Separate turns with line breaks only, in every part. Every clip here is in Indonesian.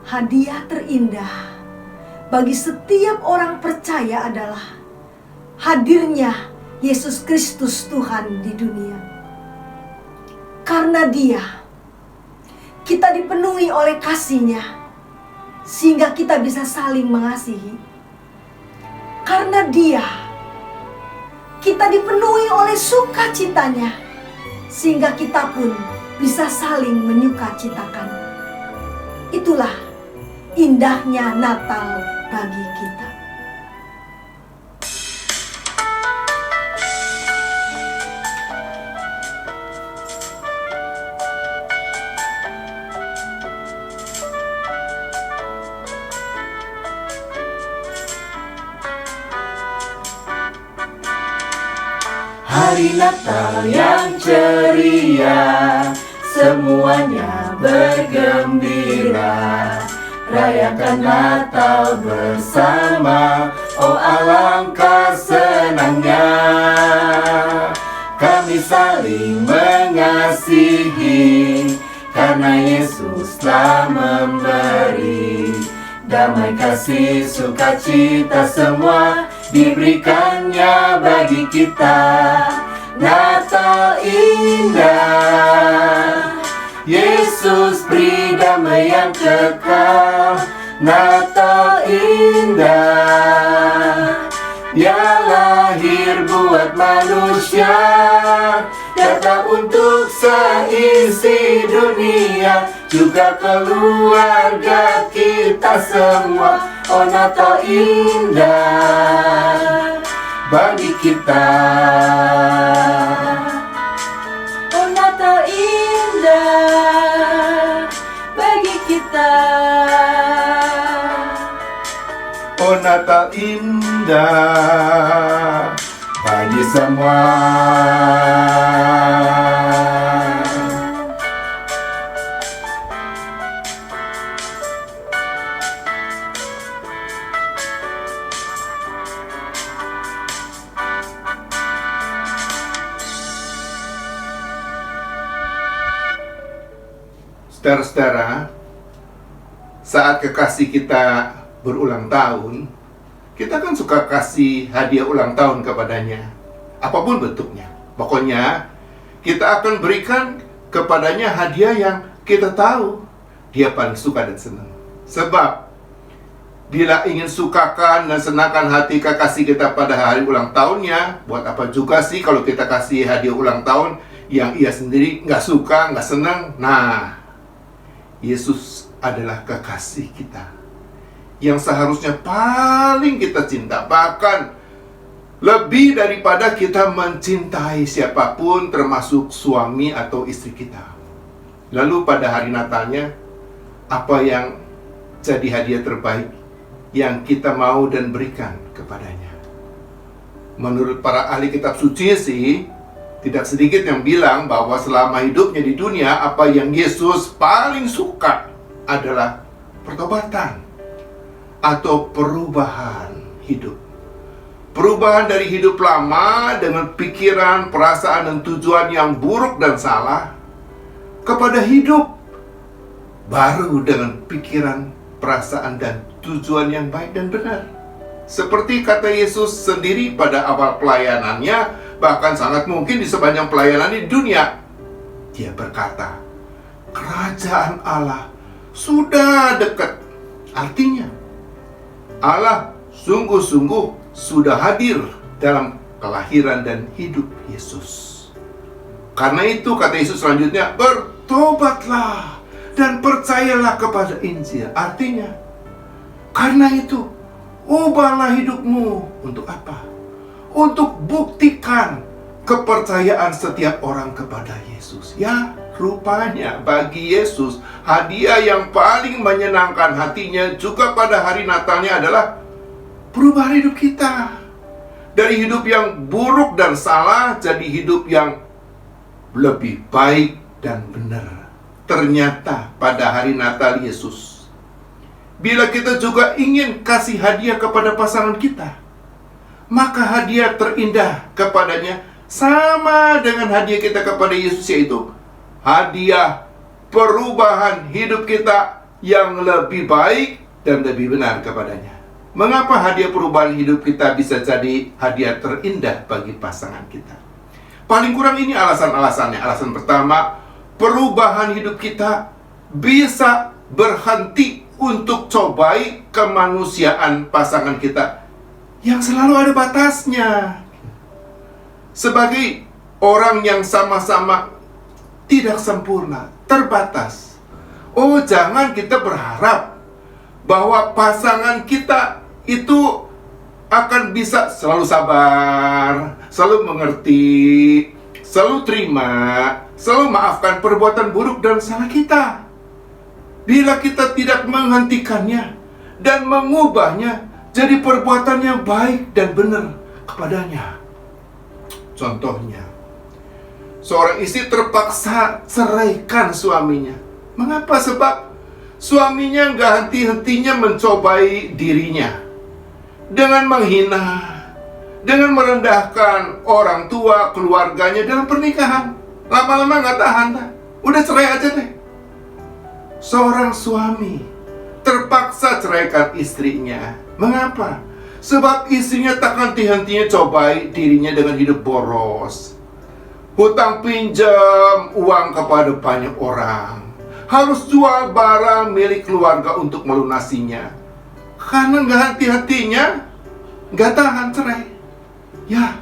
Hadiah terindah bagi setiap orang percaya adalah hadirnya Yesus Kristus Tuhan di dunia. Karena Dia, kita dipenuhi oleh kasih-Nya, sehingga kita bisa saling mengasihi. Karena Dia, kita dipenuhi oleh sukacita-Nya, sehingga kita pun bisa saling menyukacitakan. Itulah indahnya Natal bagi kita.
Hari Natal yang ceria, semuanya bergembira. Rayakan Natal bersama, oh alangkah senangnya. Kami saling mengasihi, karena Yesus telah memberi. Damai, kasih, sukacita semua diberikannya bagi kita. Natal indah, Yesus beri damai yang kekal. Natal indah, Dia lahir buat manusia, datang untuk seisi dunia, juga keluarga kita semua. Oh Natal indah bagi kita.
Oh Natal indah bagi kita.
Oh Natal indah bagi semua. Saudara-saudara, saat kekasih kita berulang tahun, kita kan suka kasih hadiah ulang tahun kepadanya, apapun bentuknya. Pokoknya kita akan berikan kepadanya hadiah yang kita tahu dia paling suka dan senang. Sebab bila ingin sukakan dan senangkan hati kekasih kita pada hari ulang tahunnya, buat apa juga sih kalau kita kasih hadiah ulang tahun yang ia sendiri nggak suka, nggak senang. Nah, Yesus adalah kekasih kita yang seharusnya paling kita cinta, bahkan lebih daripada kita mencintai siapapun, termasuk suami atau istri kita. Lalu pada hari Natalnya, apa yang jadi hadiah terbaik yang kita mau dan berikan kepadanya? Menurut para ahli kitab suci sih, tidak sedikit yang bilang bahwa selama hidupnya di dunia, apa yang Yesus paling suka adalah pertobatan atau perubahan hidup. Perubahan dari hidup lama dengan pikiran, perasaan, dan tujuan yang buruk dan salah kepada hidup baru dengan pikiran, perasaan, dan tujuan yang baik dan benar. Seperti kata Yesus sendiri pada awal pelayanannya, bahkan sangat mungkin di sepanjang pelayanan di dunia, Dia berkata, kerajaan Allah sudah dekat. Artinya, Allah sungguh-sungguh sudah hadir dalam kelahiran dan hidup Yesus. Karena itu kata Yesus selanjutnya, bertobatlah dan percayalah kepada Injil. Artinya, karena itu, ubahlah hidupmu. Untuk apa? Untuk buktikan kepercayaan setiap orang kepada Yesus. Ya, rupanya bagi Yesus, hadiah yang paling menyenangkan hatinya juga pada hari Natalnya adalah perubahan hidup kita. Dari hidup yang buruk dan salah, jadi hidup yang lebih baik dan benar. Ternyata pada hari Natal Yesus, bila kita juga ingin kasih hadiah kepada pasangan kita, maka hadiah terindah kepadanya sama dengan hadiah kita kepada Yesus, yaitu hadiah perubahan hidup kita yang lebih baik dan lebih benar kepadanya. Mengapa hadiah perubahan hidup kita bisa jadi hadiah terindah bagi pasangan kita? Paling kurang ini alasan-alasannya. Alasan pertama, perubahan hidup kita bisa berhenti untuk cobai kemanusiaan pasangan kita yang selalu ada batasnya. Sebagai orang yang sama-sama tidak sempurna, terbatas. Oh, jangan kita berharap bahwa pasangan kita itu akan bisa selalu sabar, selalu mengerti, selalu terima, selalu maafkan perbuatan buruk dan salah kita. Bila kita tidak menghentikannya dan mengubahnya jadi perbuatan yang baik dan benar kepadanya. Contohnya, seorang istri terpaksa ceraikan suaminya. Mengapa? Sebab suaminya nggak henti-hentinya mencobai dirinya dengan menghina, dengan merendahkan orang tua, keluarganya dalam pernikahan. Lama-lama nggak tahan dah. Udah cerai aja deh. Seorang suami terpaksa ceraikan istrinya. Mengapa? Sebab istrinya tak henti-hentinya cobai dirinya dengan hidup boros, hutang pinjam uang kepada banyak orang, harus jual barang milik keluarga untuk melunasinya. Karena nggak hati-hatinya, nggak tahan cerai. Ya,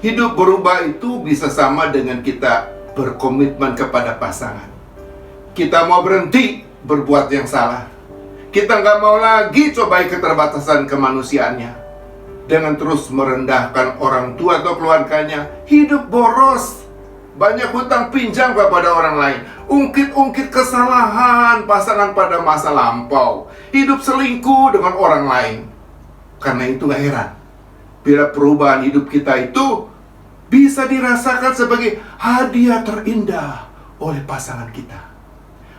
hidup berubah itu bisa sama dengan kita berkomitmen kepada pasangan. Kita mau berhenti berbuat yang salah. Kita nggak mau lagi cobai keterbatasan kemanusiaannya dengan terus merendahkan orang tua atau keluarganya. Hidup boros, banyak hutang pinjam kepada orang lain, ungkit-ungkit kesalahan pasangan pada masa lampau, hidup selingkuh dengan orang lain. Karena itu gak heran bila perubahan hidup kita itu bisa dirasakan sebagai hadiah terindah oleh pasangan kita.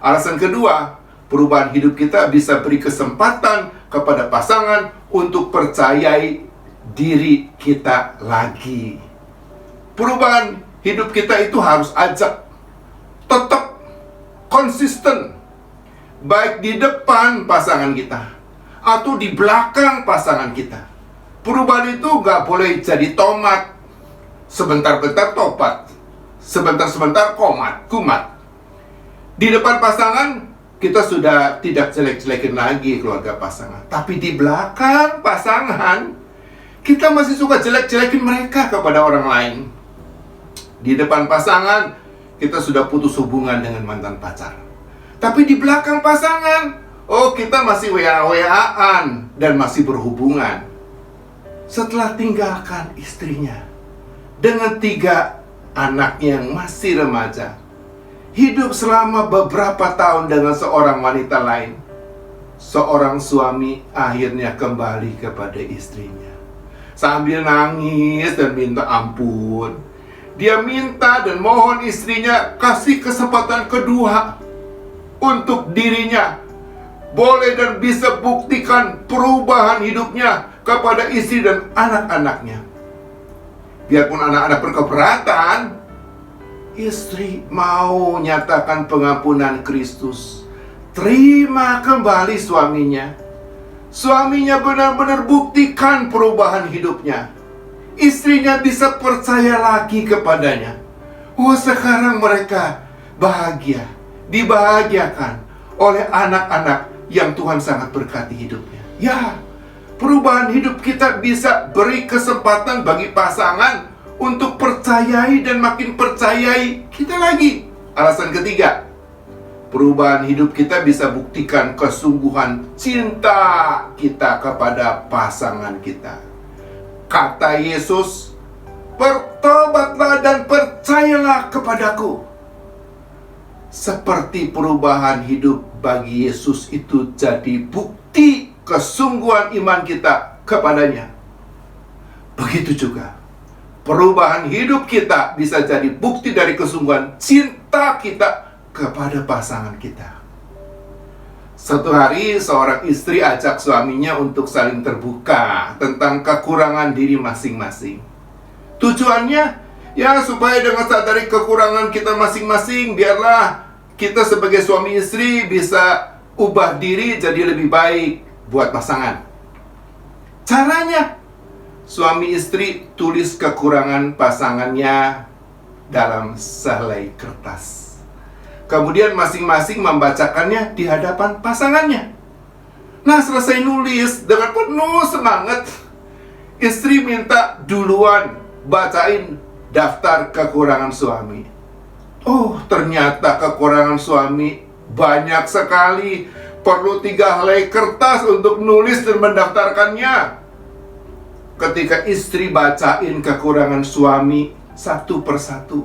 Alasan kedua, perubahan hidup kita bisa beri kesempatan kepada pasangan untuk percayai diri kita lagi. Perubahan hidup kita itu harus ajak tetap konsisten, baik di depan pasangan kita atau di belakang pasangan kita. Perubahan itu gak boleh jadi tomat, sebentar-bentar topat, sebentar-sebentar kumat. Di depan pasangan kita sudah tidak jelek-jelekin lagi keluarga pasangan, tapi di belakang pasangan kita masih suka jelek-jelekin mereka kepada orang lain. Di depan pasangan kita sudah putus hubungan dengan mantan pacar, tapi di belakang pasangan, oh kita masih WA-WA-an dan masih berhubungan. Setelah tinggalkan istrinya dengan 3 anaknya yang masih remaja, hidup selama beberapa tahun dengan seorang wanita lain, seorang suami akhirnya kembali kepada istrinya sambil nangis dan minta ampun. Dia minta dan mohon istrinya kasih kesempatan kedua untuk dirinya boleh dan bisa buktikan perubahan hidupnya kepada istri dan anak-anaknya. Biarpun anak-anak berkeberatan, istri mau nyatakan pengampunan Kristus, terima kembali suaminya. Suaminya benar-benar buktikan perubahan hidupnya. Istrinya bisa percaya lagi kepadanya. Oh, sekarang mereka bahagia, dibahagiakan oleh anak-anak yang Tuhan sangat berkati hidupnya. Ya, perubahan hidup kita bisa beri kesempatan bagi pasangan untuk percayai dan makin percayai kita lagi. Alasan ketiga, perubahan hidup kita bisa buktikan kesungguhan cinta kita kepada pasangan kita. Kata Yesus, bertobatlah dan percayalah kepadaku. Seperti perubahan hidup bagi Yesus itu jadi bukti kesungguhan iman kita kepadanya, begitu juga perubahan hidup kita bisa jadi bukti dari kesungguhan cinta kita kepada pasangan kita. Suatu hari seorang istri ajak suaminya untuk saling terbuka tentang kekurangan diri masing-masing. Tujuannya ya supaya dengan sadari kekurangan kita masing-masing, biarlah kita sebagai suami istri bisa ubah diri jadi lebih baik buat pasangan. Caranya, suami istri tulis kekurangan pasangannya dalam sehelai kertas. Kemudian masing-masing membacakannya di hadapan pasangannya. Nah, selesai nulis dengan penuh semangat, istri minta duluan bacain daftar kekurangan suami. Oh, ternyata kekurangan suami banyak sekali. Perlu 3 helai kertas untuk nulis dan mendaftarkannya. Ketika istri bacain kekurangan suami satu persatu,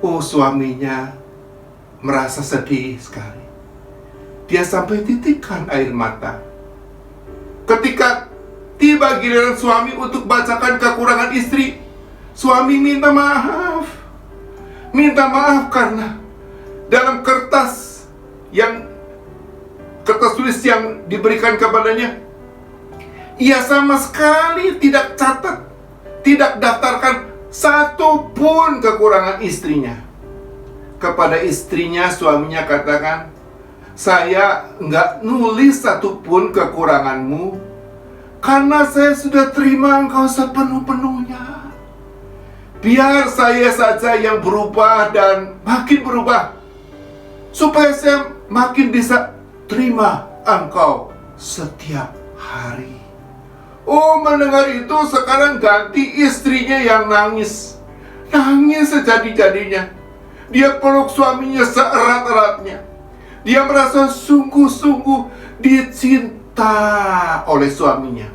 oh, suaminya merasa sedih sekali. Dia sampai titikkan air mata. Ketika tiba giliran suami untuk bacakan kekurangan istri, suami minta maaf. Minta maaf karena dalam kertas tulis yang diberikan kepadanya, ia sama sekali tidak catat, tidak daftarkan satu pun kekurangan istrinya. Kepada istrinya, suaminya katakan, saya nggak nulis satu pun kekuranganmu, karena saya sudah terima engkau sepenuh-penuhnya. Biar saya saja yang berubah dan makin berubah, supaya saya makin bisa terima engkau setiap hari. Oh, mendengar itu sekarang ganti istrinya yang nangis. Nangis sejadi-jadinya. Dia peluk suaminya seerat-eratnya. Dia merasa sungguh-sungguh dicinta oleh suaminya.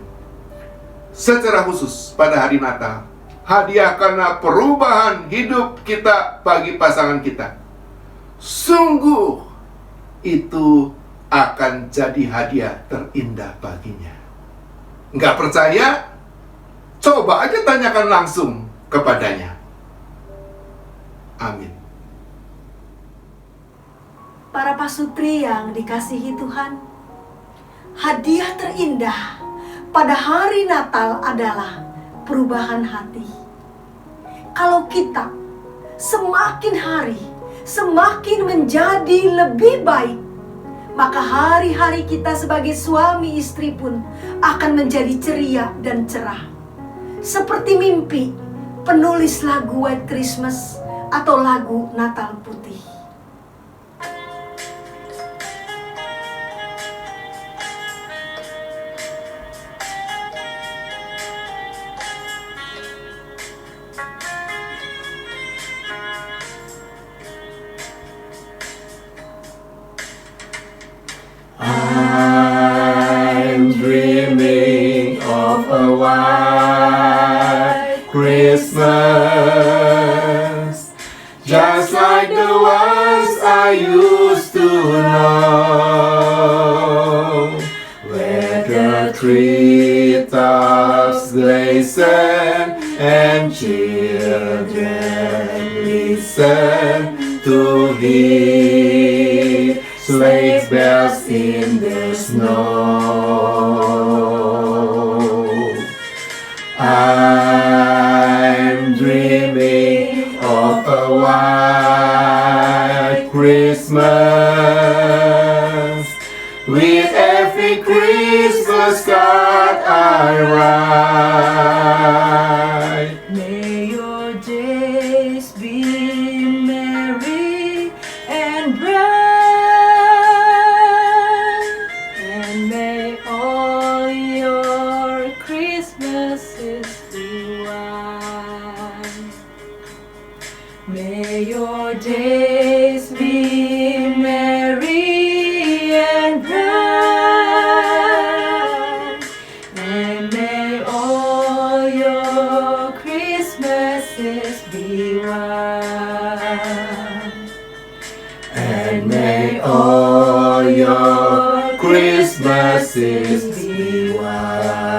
Secara khusus pada hari Natal, hadiah karena perubahan hidup kita bagi pasangan kita, sungguh itu akan jadi hadiah terindah baginya. Nggak percaya? Coba aja tanyakan langsung kepadanya. Amin.
Para pasutri yang dikasihi Tuhan, hadiah terindah pada hari Natal adalah perubahan hati. Kalau kita semakin hari semakin menjadi lebih baik, maka hari-hari kita sebagai suami istri pun akan menjadi ceria dan cerah. Seperti mimpi penulis lagu White Christmas atau lagu Natal Putih.
I'm dreaming of a white Christmas, just like the ones I used to know, where the treetops glisten and children listen to hear sleigh bells in the snow. I'm dreaming of a white Christmas, with every Christmas card I write. May your days be merry and bright, and may all your Christmases be white. May your days be merry and bright, and may all your Christmases be white, and may all your Christmases be white.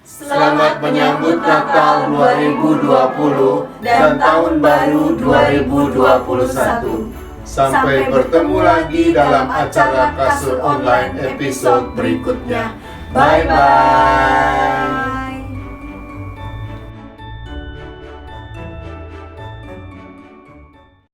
Selamat menyambut Natal 2020 dan Tahun Baru 2021.
Sampai bertemu lagi dalam acara Kasur Online episode berikutnya. Bye-bye.